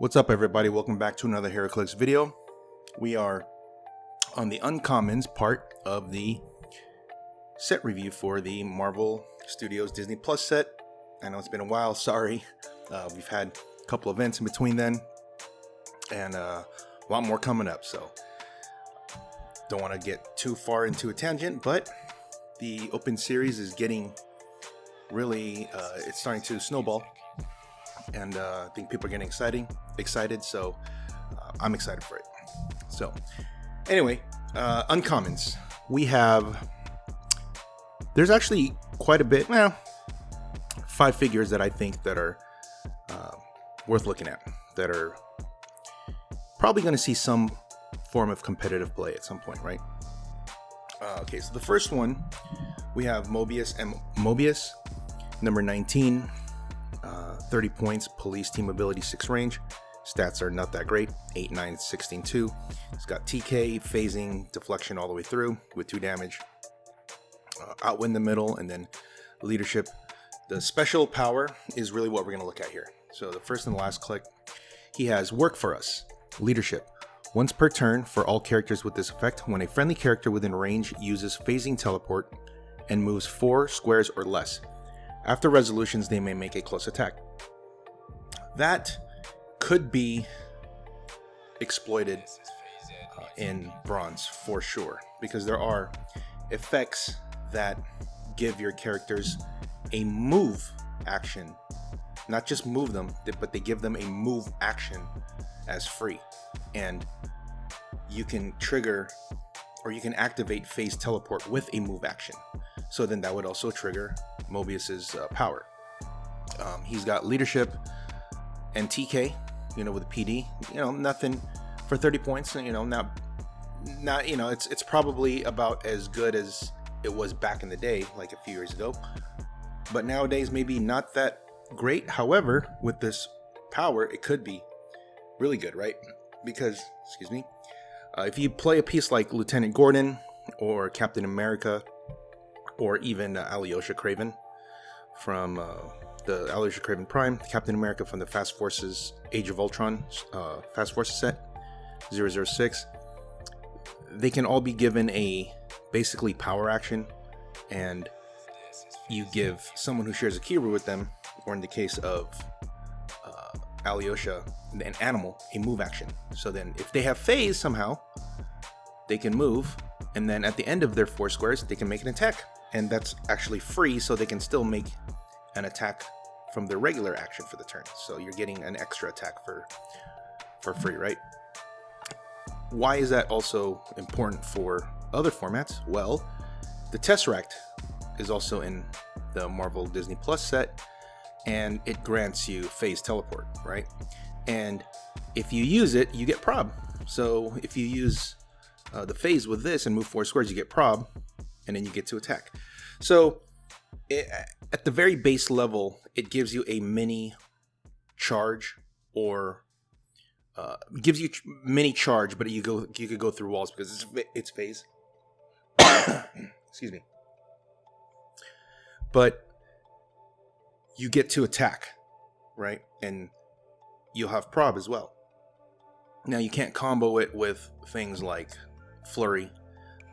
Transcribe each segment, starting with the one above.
What's up, everybody? Welcome back to another Heroclix video. We are on the uncommons part of the set review for the Marvel Studios Disney Plus set. I know it's been a while, sorry. We've had a couple events in between then, and a lot more coming up, so don't want to get too far into a tangent, but the open series is getting really, it's starting to snowball. And I think people are getting excited, so I'm excited for it. So anyway, uncommons. We have, there's actually quite a bit, 5 figures that I think that are worth looking at, that are probably going to see some form of competitive play at some point, right? Okay, so the first one, we have Mobius M, Mobius, number 19. 30 points, police team ability, 6 range. Stats are not that great, 8, 9, 16, 2. It's got TK, phasing, deflection all the way through with 2 damage. Outwin the middle, and then leadership. The special power is really what we're going to look at here. So the first and the last click, he has work for us, leadership. Once per turn for all characters with this effect, when a friendly character within range uses phasing teleport and moves 4 squares or less. After resolutions, they may make a close attack. That could be exploited in bronze for sure, because there are effects that give your characters a move action. Not just move them, but they give them a move action as free. And you can trigger, or you can activate phase teleport with a move action. So then that would also trigger Mobius's power. He's got leadership and TK, with a PD, nothing for 30 points, not, it's probably about as good as it was back in the day, like a few years ago, but nowadays maybe not that great. However, with this power, it could be really good, right? Because, if you play a piece like Lieutenant Gordon or Captain America, or even Alyosha Craven from the Alyosha Craven Prime, Captain America from the Fast Forces Age of Ultron Fast Forces set, 006. They can all be given a basically power action, and you give someone who shares a keyword with them, or in the case of Alyosha, an animal, a move action. So then if they have phase somehow, they can move, and then at the end of their 4 squares, they can make an attack. And that's actually free, so they can still make an attack from their regular action for the turn. So you're getting an extra attack for free, right? Why is that also important for other formats? Well, the Tesseract is also in the Marvel Disney Plus set, and it grants you phase teleport, right? And if you use it, you get prob. So if you use the phase with this and move 4 squares, you get prob, and then you get to attack. So at the very base level, it gives you a mini charge, or gives you mini charge, but you could go through walls because it's phase. Excuse me. But you get to attack, right? And you'll have prob as well. Now you can't combo it with things like flurry,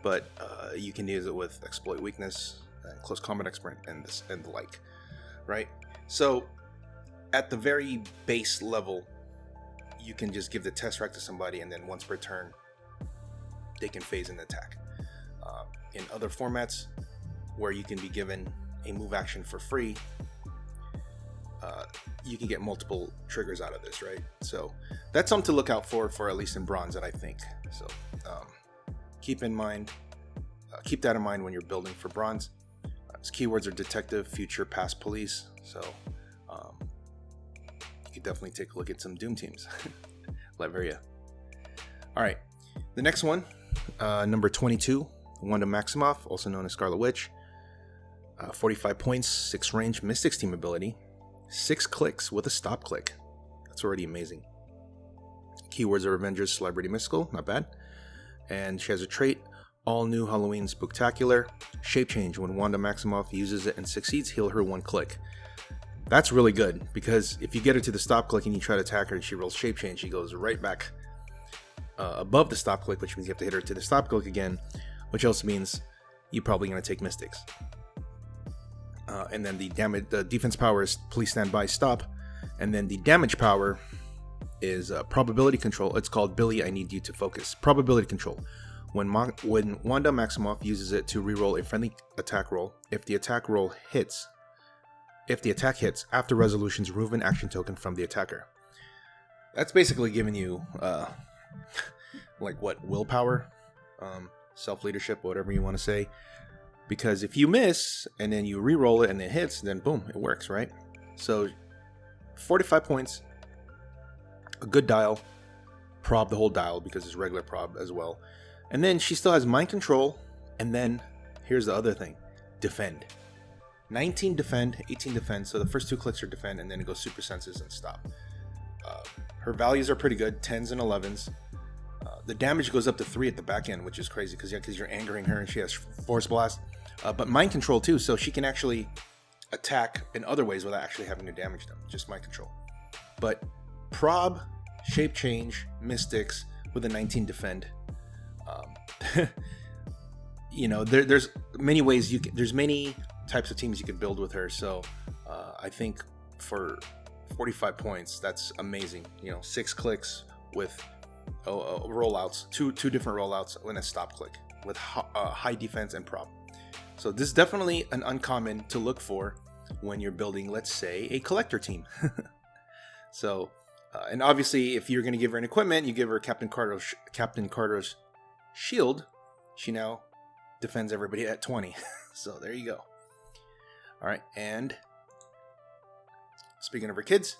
but you can use it with exploit weakness and close combat expert and the like, right? So at the very base level, you can just give the Tesseract to somebody, and then once per turn, they can phase an attack. In other formats, where you can be given a move action for free, you can get multiple triggers out of this, right? So that's something to look out for at least in bronze, that I think. So keep that in mind when you're building for bronze. His keywords are detective, future, past, police. So you could definitely take a look at some Doom teams. Latveria. All right, the next one, number 22, Wanda Maximoff, also known as Scarlet Witch. 45 points, 6 range, Majestix team ability, 6 clicks with a stop click. That's already amazing. Keywords are Avengers, Celebrity, Mystical, not bad. And she has a trait, All New Halloween Spooktacular. Shape change. When Wanda Maximoff uses it and succeeds, heal her 1 click. That's really good, because if you get her to the stop click and you try to attack her and she rolls shape change, she goes right back above the stop click, which means you have to hit her to the stop click again, which also means you're probably going to take Majestix. And then the defense power is please stand by, stop. And then the damage power is probability control. It's called Billy, I need you to focus. Probability control. When Wanda Maximoff uses it to reroll a friendly attack roll, if the attack hits, after resolutions, remove an action token from the attacker. That's basically giving you like what, willpower, self-leadership, whatever you want to say. Because if you miss and then you re-roll it and it hits, then boom, it works, right? So 45 points, a good dial, prob the whole dial because it's regular prob as well. And then she still has mind control, and then here's the other thing, defend. 19 defend, 18 defend, so the first 2 clicks are defend, and then it goes super senses and stop. Her values are pretty good, 10s and 11s. The damage goes up to 3 at the back end, which is crazy because you're angering her and she has force blast. But mind control too, so she can actually attack in other ways without actually having to damage them, just mind control. But prob, shape change, Majestix with a 19 defend. You know, there's many ways there's many types of teams you could build with her. So I think for 45 points, that's amazing. You know, 6 clicks with rollouts, two different rollouts and a stop click with high defense and prob. So this is definitely an uncommon to look for when you're building, let's say, a collector team. So, and obviously, if you're going to give her an equipment, you give her Captain Carter's shield. She now defends everybody at 20. So there you go. All right, and speaking of her kids,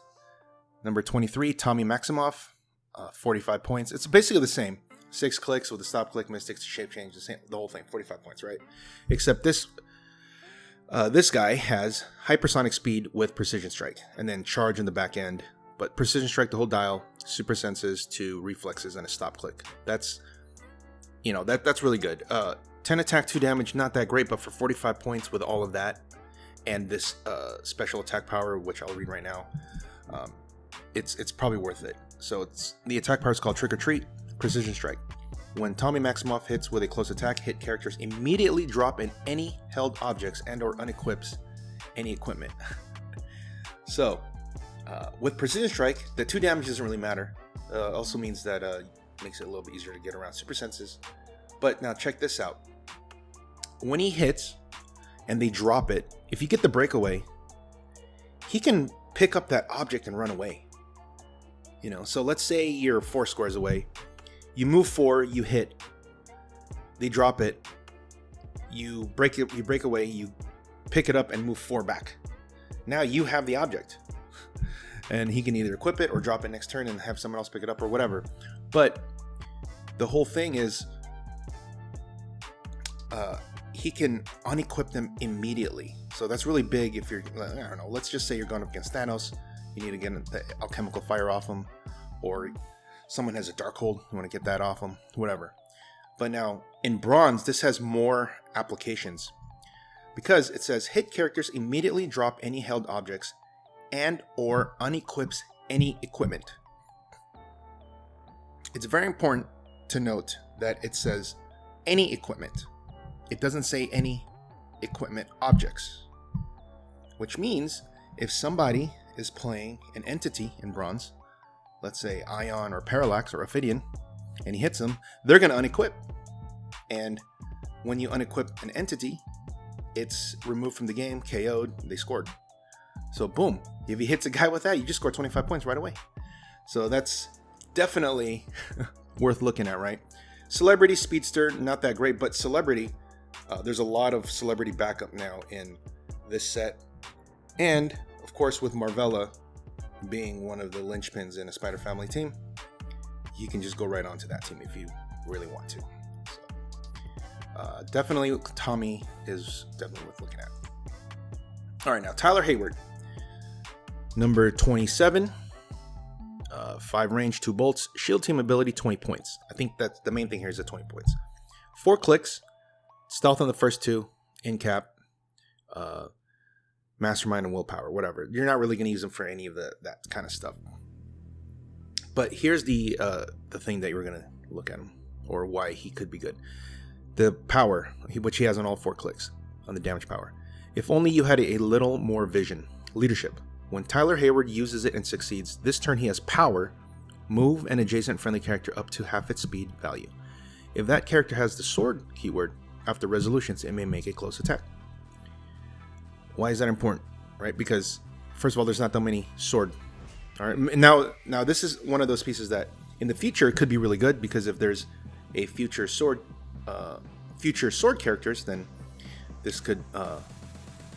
number 23, Tommy Maximoff, 45 points. It's basically the same. 6 clicks with a stop click, Majestix, shape change, the whole thing, 45 points, right? Except this guy has hypersonic speed with precision strike, and then charge in the back end. But precision strike the whole dial, super senses to reflexes, and a stop click. That's, you know, that's really good. 10 attack, 2 damage, not that great, but for 45 points with all of that and this special attack power, which I'll read right now, it's probably worth it. So the attack power is called Trick or Treat, Precision Strike. When Tommy Maximoff hits with a close attack, hit characters immediately drop in any held objects and or unequips any equipment. So with Precision Strike, the 2 damage doesn't really matter. Also means that makes it a little bit easier to get around super senses. But now check this out. When he hits and they drop it, if you get the breakaway, he can pick up that object and run away. You know, so let's say you're 4 squares away. You move 4, you hit. They drop it. You break away, you pick it up and move 4 back. Now you have the object. And he can either equip it or drop it next turn and have someone else pick it up or whatever. But the whole thing is he can unequip them immediately. So that's really big if you're, I don't know, let's just say you're going up against Thanos. You need to get the alchemical fire off him, or someone has a dark hold, you want to get that off him, whatever. But now in bronze, this has more applications because it says hit characters immediately drop any held objects and or unequips any equipment. It's very important to note that it says any equipment. It doesn't say any equipment objects, which means if somebody is playing an entity in bronze, let's say Ion or Parallax or Ophidian, and he hits them, they're going to unequip. And when you unequip an entity, it's removed from the game, KO'd, they scored. So boom, if he hits a guy with that, you just score 25 points right away. So that's definitely worth looking at, right? Celebrity, Speedster, not that great, but Celebrity, there's a lot of Celebrity backup now in this set. And of course, with Marvella being one of the linchpins in a Spider Family team, you can just go right onto that team if you really want to. So, definitely, Tommy is definitely worth looking at. All right, now Tyler Hayward, number 27, 5 range, 2 bolts, shield team ability, 20 points. I think that's the main thing here is the 20 points. 4 clicks, stealth on the first 2, in cap. mastermind and willpower, whatever. You're not really going to use him for any of that kind of stuff. But here's the thing that you were going to look at him, or why he could be good. The power, which he has on all 4 clicks, on the damage power. If only you had a little more vision. Leadership. When Tyler Hayward uses it and succeeds, this turn he has power, move an adjacent friendly character up to half its speed value. If that character has the sword keyword, after resolutions, it may make a close attack. Why is that important? Right? Because, first of all, there's not that many sword. All right. Now this is one of those pieces that in the future could be really good, because if there's a future sword characters, then this could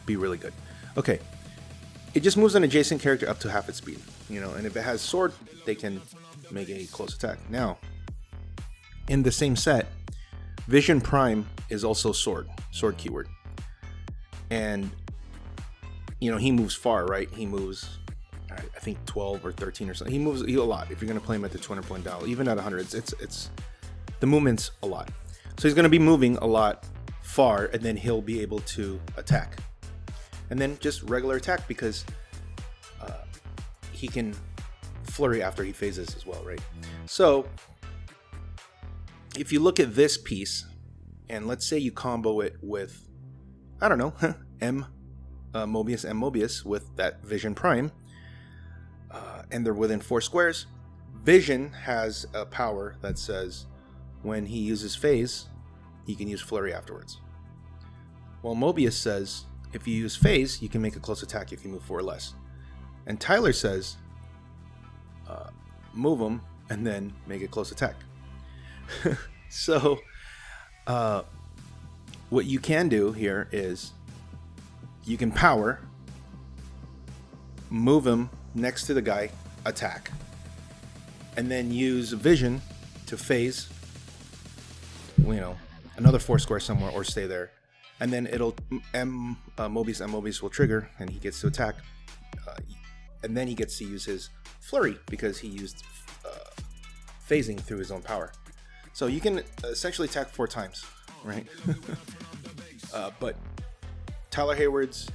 be really good. Okay. It just moves an adjacent character up to half its speed, and if it has sword, they can make a close attack. Now, in the same set, Vision Prime is also sword keyword. And, he moves far, right? He moves, I think 12 or 13 or something. He moves a lot if you're going to play him at the 200 point dial. Even at 100, it's the movement's a lot. So he's going to be moving a lot far, and then he'll be able to attack. And then just regular attack, because he can flurry after he phases as well, right? So if you look at this piece, and let's say you combo it with, I don't know, Mobius M with that Vision Prime, and they're within 4 squares, Vision has a power that says when he uses phase, he can use flurry afterwards. Well, Mobius says if you use phase, you can make a close attack if you move 4 or less. And Tyler says, move him and then make a close attack. So, what you can do here is you can power, move him next to the guy, attack, and then use vision to phase, another 4 square somewhere, or stay there. And then it'll Mobius will trigger, and he gets to attack. And then he gets to use his flurry, because he used phasing through his own power. So you can essentially attack 4 times, right? But Tyler Hayward's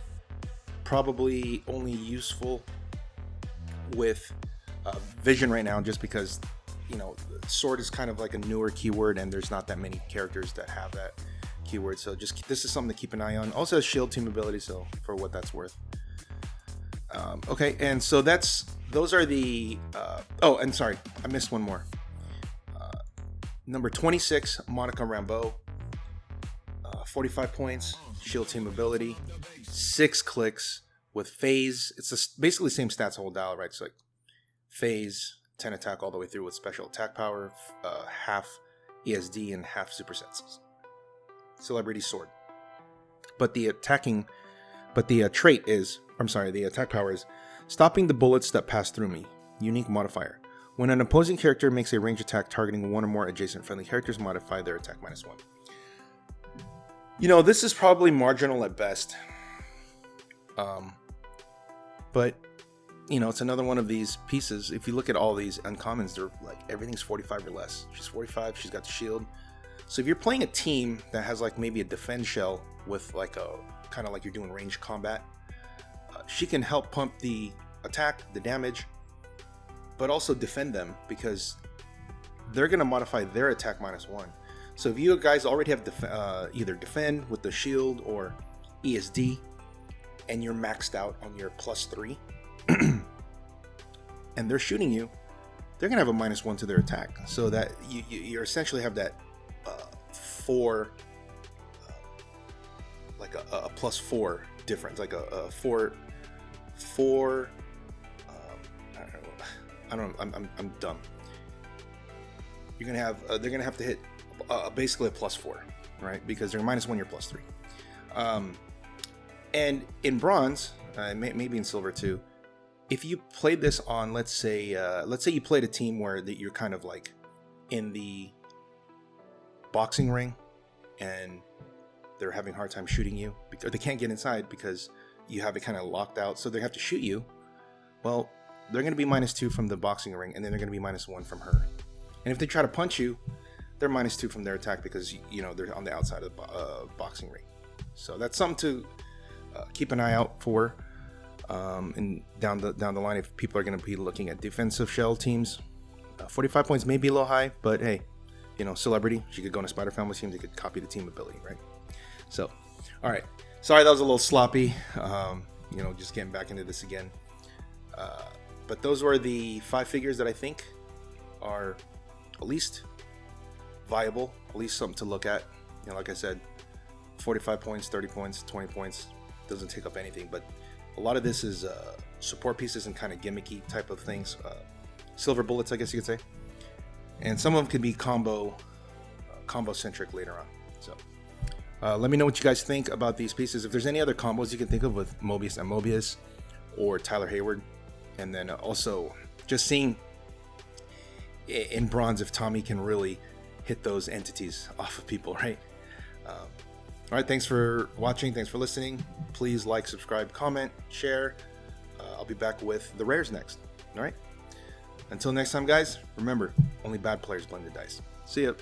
probably only useful with vision right now, just because sword is kind of like a newer keyword, and there's not that many characters that have that keyword. So just this is something to keep an eye on. Also has shield team ability, so for what that's worth. Okay, and so those are the oh, and sorry, I missed one more. Number 26, Monica Rambeau, 45 points, shield team ability, 6 clicks with phase. It's basically the same stats whole dial, right? It's like phase, 10 attack all the way through with special attack power, half ESD and half super senses. Celebrity sword. But the trait is, the attack power is stopping the bullets that pass through me. Unique modifier. When an opposing character makes a range attack targeting 1 or more adjacent friendly characters, modify their attack -1. This is probably marginal at best. But it's another one of these pieces. If you look at all these uncommons, they're like everything's 45 or less. She's 45, she's got the shield. So if you're playing a team that has like maybe a defend shell with like a kind of like you're doing ranged combat, she can help pump the attack, the damage, but also defend them, because they're going to modify their attack -1. So if you guys already have either defend with the shield or ESD, and you're maxed out on your +3, and they're shooting you, they're going to have a -1 to their attack. So that you essentially have that 4, like a +4 difference, like a 4. I'm dumb. You're gonna have they're gonna have to hit basically a +4, right? Because they're -1, you're +3. And in bronze, maybe in silver too, if you played this on, let's say you played a team where you're kind of like in the boxing ring, and they're having a hard time shooting you, because they can't get inside because you have it kind of locked out, so they have to shoot you. Well, they're going to be -2 from the boxing ring, and then they're going to be -1 from her. And if they try to punch you, they're -2 from their attack, because they're on the outside of the boxing ring. So that's something to keep an eye out for. And down the line, if people are going to be looking at defensive shell teams, 45 points may be a little high, but hey, you know, celebrity, she could go on a Spider Family team, they could copy the team ability, right? So, all right, sorry that was a little sloppy. You know, just getting back into this again. But those were the 5 figures that I think are at least viable, at least something to look at. You know, like I said, 45 points, 30 points, 20 points, doesn't take up anything, but a lot of this is support pieces and kind of gimmicky type of things. Silver bullets, I guess you could say. And some of them could be combo centric later on. So let me know what you guys think about these pieces. If there's any other combos you can think of with Mobius and Mobius or Tyler Hayward. And then also just seeing in bronze if Tommy can really hit those entities off of people, right? All right, thanks for watching. Thanks for listening. Please like, subscribe, comment, share. I'll be back with the rares next. All right. Until next time, guys, remember, only bad players blend the dice. See ya.